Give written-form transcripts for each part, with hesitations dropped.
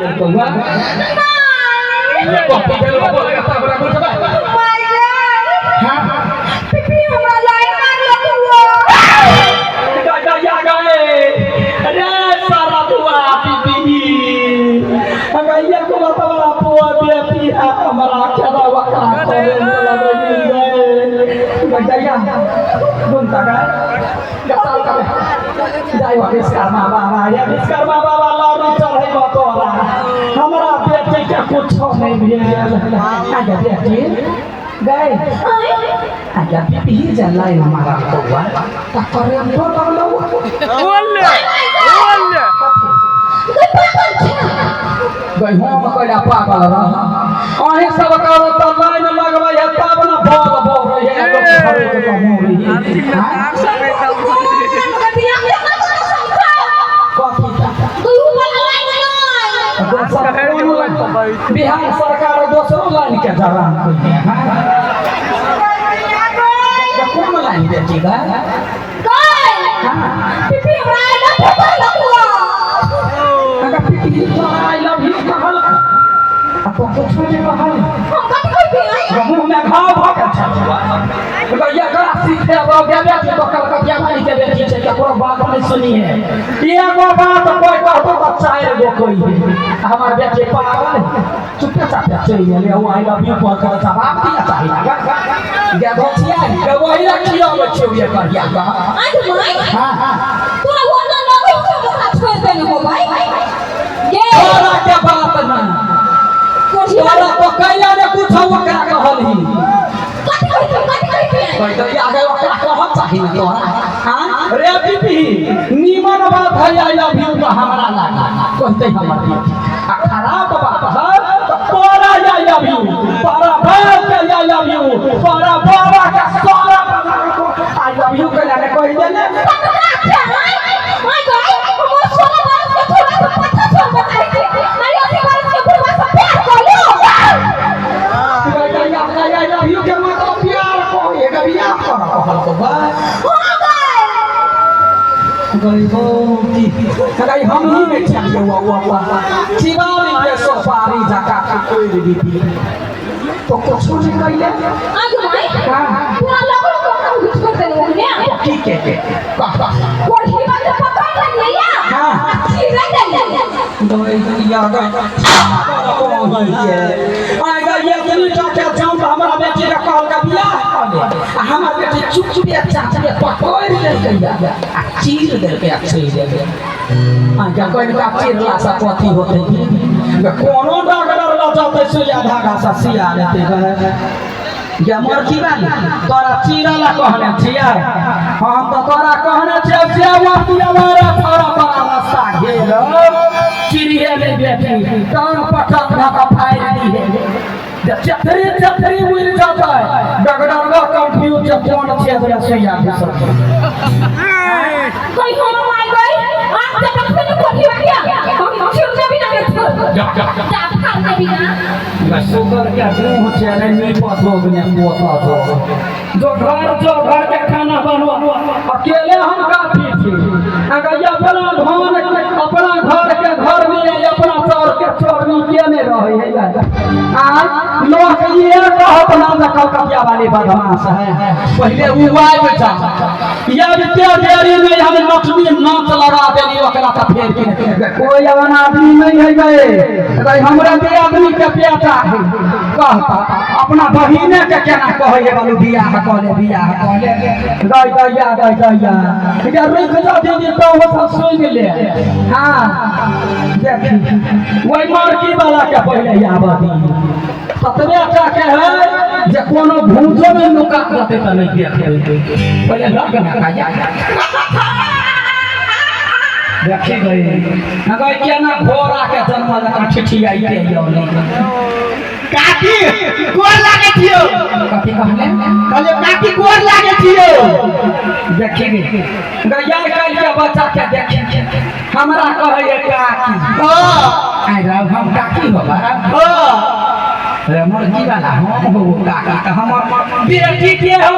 ये तो हुआ कॉपी पे लोग बोलेगा तब बड़ा कुछ बा माय गॉड हां पिपी हमरा लाइन मार लो हुआ या गए अरे सारा दुआ पिपी अगर ये को बता पुआ बेटी हमारा खेला वका करे लगे गया बुनता का गताल का जाय विश्वकर्मा बाबा या विश्वकर्मा बाबा लाडू चढ़े बतोरा हमरा बेटी के कुछ नहीं भेल आगे बेटी गए आगे पिपी जलाई हमारा हुआ त करे तो लगलो बोले गई हम कइला पागल रह अहे सब करो त लाइन लगबै है तब न बोल बोल रही है लोग खड़े के हो रही है बिहार सरकार दोसरो लाइन के जवान कइले हैं कौन लाइन बेचेगा पिपी हमरा अगर पिपी आई लव यू कहल आपको कुछ नहीं कहल हम कथि कहबे मुंह में घाव भ के छछुआ अगर ये करा सीखे अब गया तो कलकतिया वाली के बेटी छै ककरो बात नहीं सुनी है एगो बात कोई कहतो तो चाहे गो कोई हमार बेटी पागल चुपचाप चली गेले वो आई लव यू कह कर जवाब दिया चाहिए गे बचिया के वही रखियो बच्चो ये करिया का आज भाई हां हां तोरा वो ना लगो के साथ छोड़ देने हो भाई ये तोरा के बात ना तोरा तो कैला ने कुछ ओकरा कहलही कथि कोई तो आगे ओकरा कहत चाहिए तोरा हां रे पीपी नीमन बात है आई लव यू तो हमरा लागा कहते हमर आ खराब बात है तो तोरा आई लव यू तोरा बाप के आई लव यू तोरा बाबा के सारा आई लव यू कहला ने कह देने माय गॉड हम 16 बरस के थोड़ा सा पत्ता छोड़ बताई थी अरे 80 बरस के बुढ़वा से प्यार कर लो आई लव यू के मतलब प्यार को एक बियाह कर कहल तो बा गरीबो की कदाई हम ही में चाहिए वो चिवारी के सोपारी जका का कोई दी तो कुछ नहीं कहिए आज भाई हां पूरा लगो को कुछ कर देने हो ने ठीक है कोठी बात पकड़ ले या हां ठीक है दई याद आएगा ये दुनिया के जान हमरा बेटी का कहल का बियाह करे हमरा बेटी चुप चुप चाचा के पकड़ ले गया आ चीर दे के अच्छे दे दे आगे कोई का चीरला सा कथी होते कोनो डॉक्टर ला जाते सुइया धागा सा सिया लेते गे मरकी वाली तोरा चीरला कहने छिया हम तो तोरा कहने छिया सेवा हमारा थोड़ा बड़ा रास्ता घेर चिड़िया नहीं बेटी कान पटा धागा फाड़ दी है चतरी उड़ जाता है डगडरवा कंफ्यूज कौन छेद रे सुइया घुसल कोई हो माय गॉड आप तक से कोठी बढ़िया हम छिड़ के भी ना जा खाते भी ना बस सुगर के मुंह चले नहीं पथोग ने पोता जो घर के खाना बनवा अकेले हम काफी थी अगर ये अपना धान अपना घर के घर में अपना चौर के चौर में केने रहे है आज लोग ये कहत ना कलकतिया वाली बदमाश है पहले उवाई में जा या विद्या देरी में हम लक्ष्मी नाच लगा देली ओकरा का फेर के कोई अवन आदमी नहीं है गए भाई हमरा दे आदमी के बेटा है कहता अपना बहिने के केना कहे वाली बियाह कहले गई गैया इधर रुक जा दीदी तो वो सुन ले हां देख वही मार्की वाला के पहले आबादी ततबे अच्छा के है जे कोनो भूजो में नुका देते त नहीं देखे पहले लगना का देखे गए अगर केना घोड़ा के जन्म लगा ठिठियाई के योनी काकी गोर लागे छियो कथि कहले कहले काकी गोर लागे छियो देखेंगे गैया काल के बच्चा के देखे हमरा कहे काकी हां आई रब हम काकी होबा हां रे मुर्गी वाला हम हो काका का हमर बेटी के हो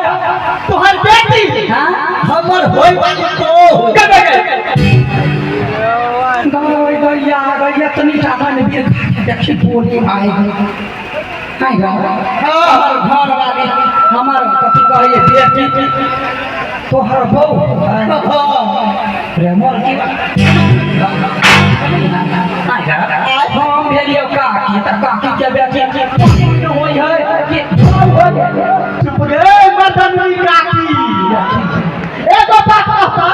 तोहर बेटी हां हमर होय तो गाय गैया गैया तनी टाटा ने भी देखी बोली आएगी हाय गा हमार घर वाली हमार कथी कहे बेटी तोहर बहू रे मोर की हाय गा हम भेलियो काकी त काकी के बेटी होई है कि चुप रे मदनवी काकी एगो बात कहता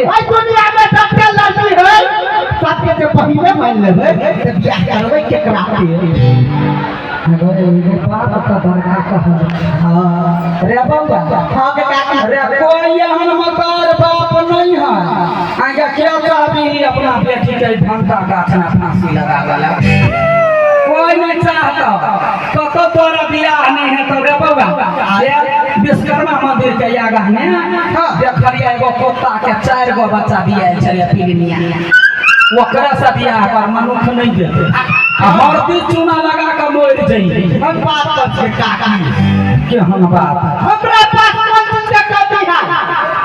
भाई दुनिया में सबके लड़की है सबके जो पहले मान लेबे तो बियाह करबै केकरा के अरे बात का बड़का कहा हां रे बाबा हां के काकी अरे कोई हम मकार बाप नहीं है आगे क्या चाहती अपना बेटी के भंटा गाछना फांसी लगा वाला कोई नहीं चाहता तो तोरा बियाह नहीं है तो रे बाबा अरे विश्वकर्मा मंदिर के आगा में देखलिए एगो कुत्ता के 4 गो बच्चा दिया चले पिलनिया ओकरा से बियाह कर मनुख नहीं देते हरदी चूना लगा के मोर जइए हम बात कर काकी केहन बात हमरा पास मन से कभी है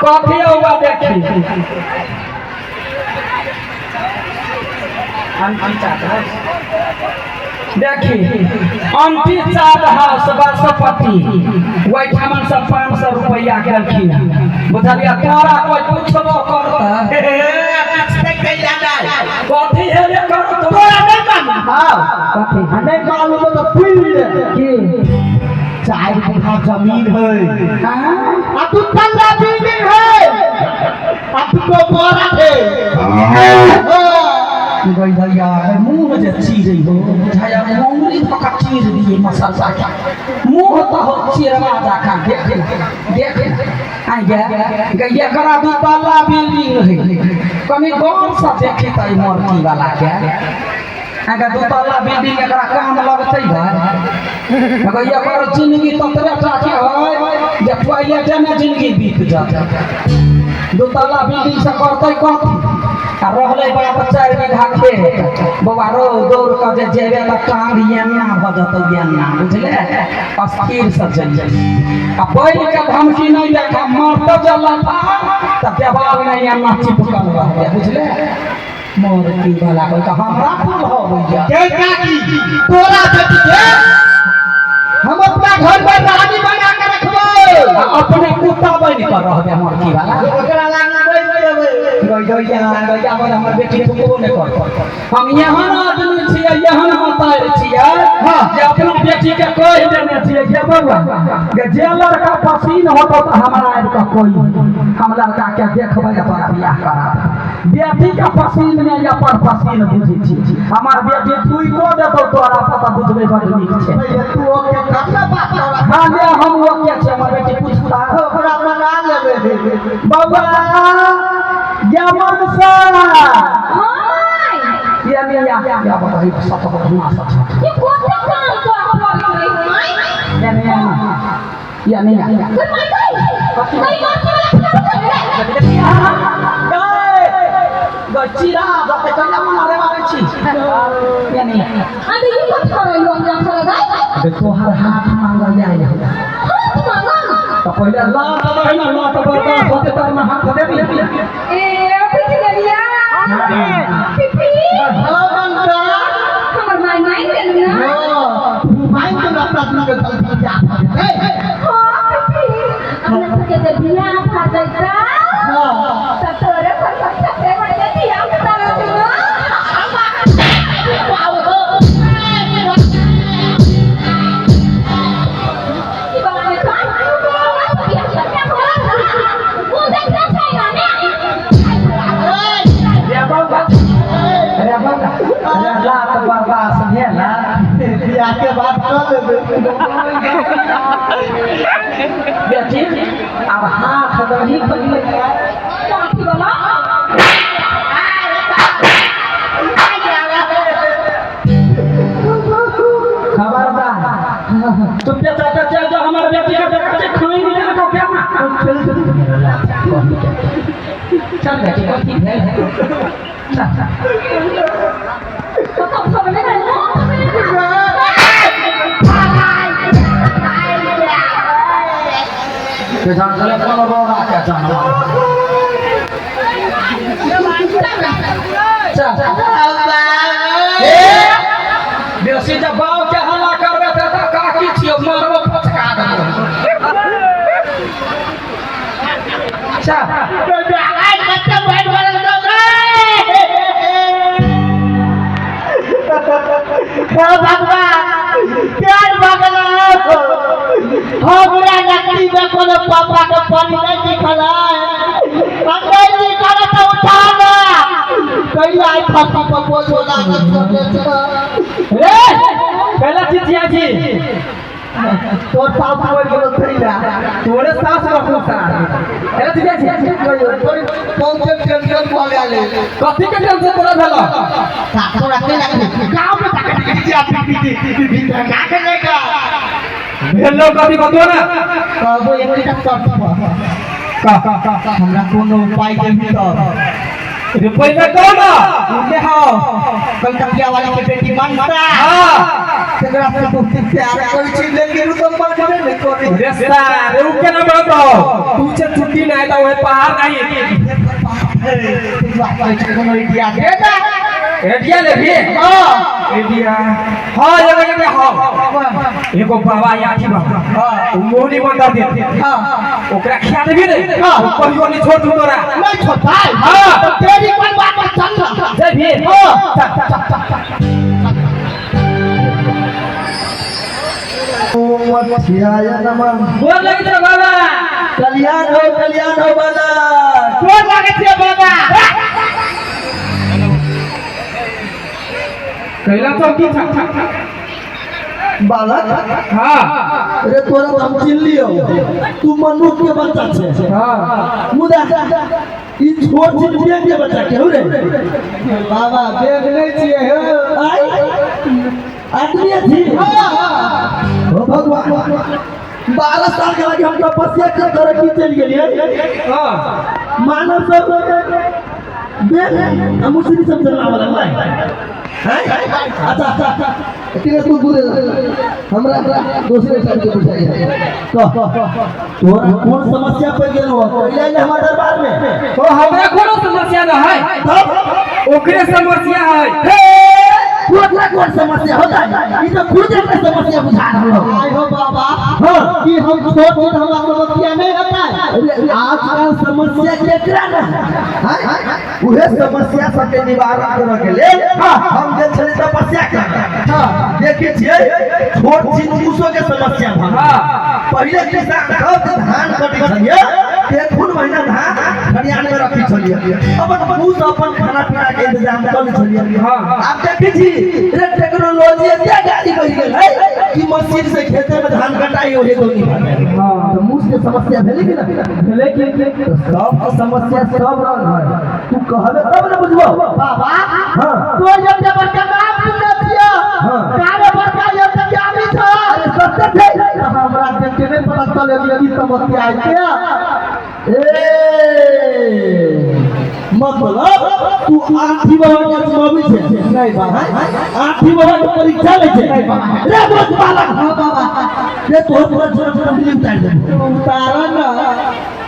कथी हुआ देखी देखी अंटी चार हाउस बासपति वैठमन से 500 रुपया केलखिन बुझलिया तोरा कोई पूछबो करता कथी है रे कर तोरा नहीं मालूम हां कथी नहीं मालूम तो फुल की 4 बीघा जमीन है हां अब तू तल्ला बिल्डिंग है अब तो बोरा है गई भैया मुंह जे चीर हो बुझाया मंगली पका चीर दिए मसाला का मुंह तो हो चिरवा जा का देख आ गया करा दू ताला बिल्डिंग है कनी गौर से देखी त मूर्ति वाला के आगे दू ताला बिल्डिंग एकरा काम लगतै भाई गया कर जिंदगी ततरे टाके है जे पहिले जने जिंदगी बीत जात दू ताला बिल्डिंग से करतै कथी आ रहले बात 4 बीघा खेत बौआ रो दौड़ के जे जेबे त कांड येना बजत येना बुझले अस्थिर से चल आ बैल के धमकी नहीं देखा मरत जला त देवाल नहीं येना चिपकल रह बुझले मोर की वाला कोई का हमरा फूल हो भैया के काकी तोरा बेटी के हम अपना घर में रानी बना के रखबो अपने कुत्ता बन कर रहबे मोर की वाला ओकरा लागी बैठ देबै गैया हमर बेटी फुकबो नहीं कर हम यहाँ आदमी छियै यहाँ मतार छियै जे अपना बेटी के कह देने छियै जे बउआ के जे लड़का पसीन होतो त हमरा आबि के कोई हम लड़का के देखबै तोरा बियाह करा बेटी के पसीन में अपन पसीन बुझै छी हमर बेटी तुई को देतो तोरा पता बुझबै बड़ नीक छै तू ओके करना बात हां जे हम ओके छै हमर बेटी पूछता ओकरा बना लेबे बउआ यामन सा हाय ये नहीं बताई सब घुमा सब ये कोते काम कर रही है ये नहीं कर माई गई मारती वाला गचिरा जते कला मारे मारे छी ये नहीं अबे ये कौन कर रही हो अंदर चला गई देखो हर हाथ मांगा जाए हाथ मांगा तो पहले ला दबाई ना ला तो बर्दाश्त होते तर में हाथ दे दिया ए पिछ गलिया पिपी बनता हमर माई के ना माई के अपना के गलती जा हां पिपी हमने के जब बिया खा जाता हां तब तोरे पर छपे पड़ जाती हम बता रहे हो लात बर्दाश्त भेला बियाह के बात कर लेबे बेटी अब हाथ दही पहले काठी वाला खबरदार तू पेचा पेचा जो हमारे बेटी का देखा से खाई नहीं तो क्या चल बेटी को ठीक है तो कब सब में के जान चले कौन रोगा क्या जान बेसी जब बाव के हल्ला करबे त काकी छियो मारबो फटका देबो अच्छा तो आज बच्चा बैठ वाला तो भगवान क्या भगला हमरा नकली में कोनो पापा के पानी नहीं दिखला अंग्रेजी करे तो उठाना कई आई फांसी पर बोझ होला रे पहला चिठिया जी तोर सास बोल गेलो थैला तोरे सास रखू सा पहला चिठिया जी कौन से टेंशन को आले कथि के टेंशन तोरा भेला तोरा के लगे गांव में तक दिया पीटी ना करने का भेलो कथि बतो ना कहबो एकटा शर्त का हमरा कोनो उपाय देबी तो रुपया दो ना उनके हो कलकतिया वाली के बेटी मनसा हां तेरा से बहुत प्यार कोई चीज लेके रू तो मन करे नहीं कोई रेस्ता रे के ना बोलो तू से छुट्टी नहीं तो वो पहाड़ नहीं कोनो इंडिया देता एडिया ले भी हां एडिया हां ये हां एको बाबा याठी बाबा हां मोहनी बंदा दे हां ओकरा खिया देबी रे हां कहियो नहीं छोड़ दूं तोरा नहीं छोड़ता हां तो तेरी कोई बात मत चल जय भी ओम ध्याय नमः बोल लगी तो बाबा कल्याण हो बाला कौन लागे छे बाबा कैला तो की था बालक हां अरे तोरा हम चिन लियो तू मनुष्य के बच्चा छे हां मुदा ई छोट चिन के बच्चा के हो रे बाबा बेग नहीं छिए हो आई आदमी थी ओ भगवान 12 साल के लगे हम तपस्या करे की चल गेलिए हां मानव सब बेग हम मुस्लिम सब चलना वाला नहीं अच्छा किने तू बोले हमरा दूसरे साइड के बुझाई तो तोरा कौन समस्या पे गेल हो पहले हमारे दरबार में तो हमरा कोनो समस्या न है तब ओकरे समस्या है तोरा कौन समस्या होता है ई तो खुद एक समस्या बुझा रहा हो आई हो बाबा हां कि हम छोट छोट हमारा समस्या नहीं होता है आजकल समस्या केकरा ना है उहे समस्या सबके निवारण करे के लिए हम जे छले तपस्या कर हां देखे छिए छोट चिंतुसो के समस्या भा हां पहले किसान सब धान कटै छलिए एक महीना धान खरियान में रखी छलिए अपन भूस अपन खाना पीना के इंतजाम कर छलिए हां आप देखे छी रे टेक्नोलॉजी एते गाड़ी बढ़ गेल है कि मशीन से खेते में धान कटाई होए तो नहीं हां तो मूस के समस्या भेले कि ना भेले कि सब समस्या सब रंग है तू कहबे तब ना बुझबो बाबा हां तो जब बड़का बाप तुम दिया हां कारे बड़का जब तक आवी था अरे सत्य थे हमरा देखे में पता चले कि समस्या है क्या ए मतलब तू आठी बाबा के मौबी छे नहीं बाबा आठी बाबा के परीक्षा ले छे नहीं बाबा रे बहुत बालक हां बाबा रे तोर पूरा छोटा बिजली उतार दे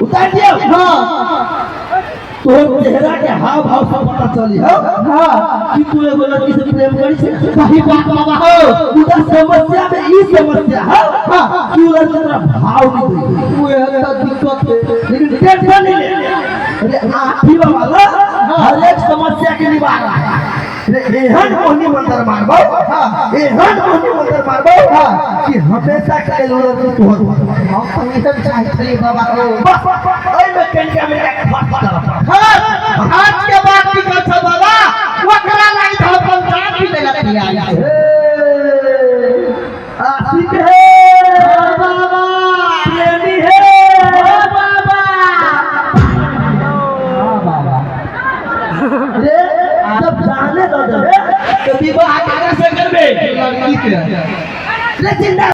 उतार दियो हां तोर चेहरा के हाव भाव से पता चली हां कि तू एगो लड़की से प्रेम करी छे सही बात बाबा हो तू समस्या में ई समस्या हां तू लड़की तेरा भाव नहीं दे तू एहता दिक्कत है लेकिन टेंशन नहीं ले अरे आठी बाबा हर एक समस्या के निवारण रे एहन मोहनी मंत्र मारबो एहन मोहनी मंत्र मारबो कि हमेशा के लोग तू हम तो सब चाहते बाबा हो बस ओइ में कनिया में एक फट आज के बाद की कथा बाबा ओकरा लाग धर पंचायत भी लगा दिया आशिक है बाबा प्रेमी है बाबा बाबा रे जब जाने दो तो विवाह कैसे करबे लड़की के रे जिंदा